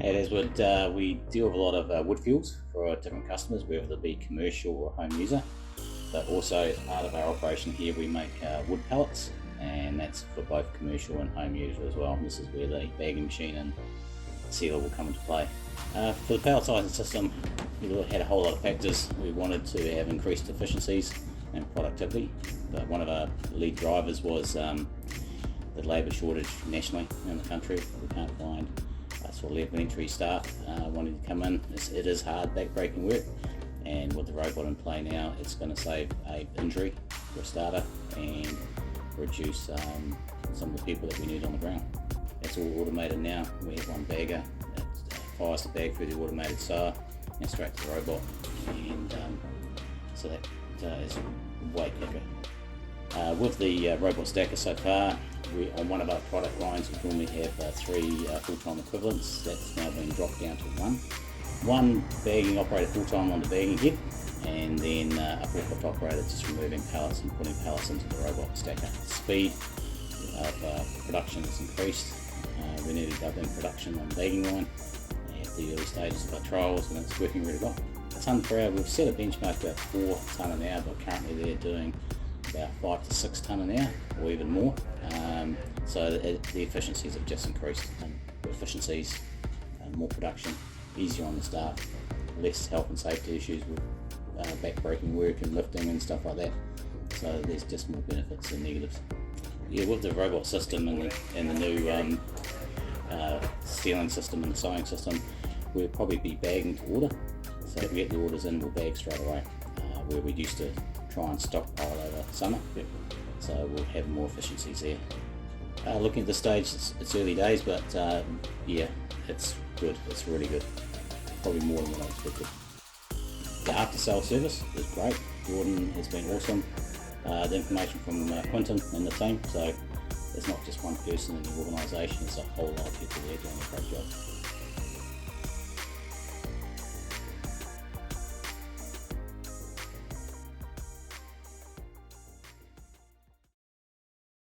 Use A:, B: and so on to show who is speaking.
A: At Azwood, we deal with a lot of wood fuels for our different customers, whether they be commercial or home user. But also, as part of our operation here, we make wood pallets, and that's for both commercial and home user as well. This is where the bagging machine and sealer will come into play. For the palletizing system, we had a whole lot of factors. We wanted to have increased efficiencies and productivity, but one of our lead drivers was the labour shortage nationally in the country. We can't find sort of level entry staff wanting to come in. It is hard backbreaking work, and with the robot in play now, it's going to save a injury for a starter and reduce some of the people that we need on the ground. It's all automated now. We have one bagger that fires the bag through the automated sewer and straight to the robot, and so that is way quicker. With the robot stacker so far, on one of our product lines we normally have 3 full-time equivalents. That's now been dropped down to one bagging operator full-time on the bagging head, and then a forklift operator just removing pallets and putting pallets into the robot stacker. Speed of production has increased. We're nearly doubling production on the bagging line at the early stages of our trials, and it's working really well. A tonne per hour, we've set a benchmark about 4 tonne an hour, but currently they're doing about 5 to 6 tonne an hour, or even more. So the efficiencies have just increased. Efficiencies, more production, easier on the staff, less health and safety issues with back-breaking work and lifting and stuff like that. So there's just more benefits than negatives. Yeah, with the robot system and the new sealing system and the sewing system, we'll probably be bagging to order. So if we get the orders in, we'll bag straight away, where we used to try and stockpile over summer. So we'll have more efficiencies there. Looking at this stage, it's early days, but yeah, it's good. It's really good. Probably more than what I expected. The after-sale service is great. Jordan has been awesome. The information from Quinton and the team. So it's not just one person in the organisation, it's a whole lot of people there doing a great job.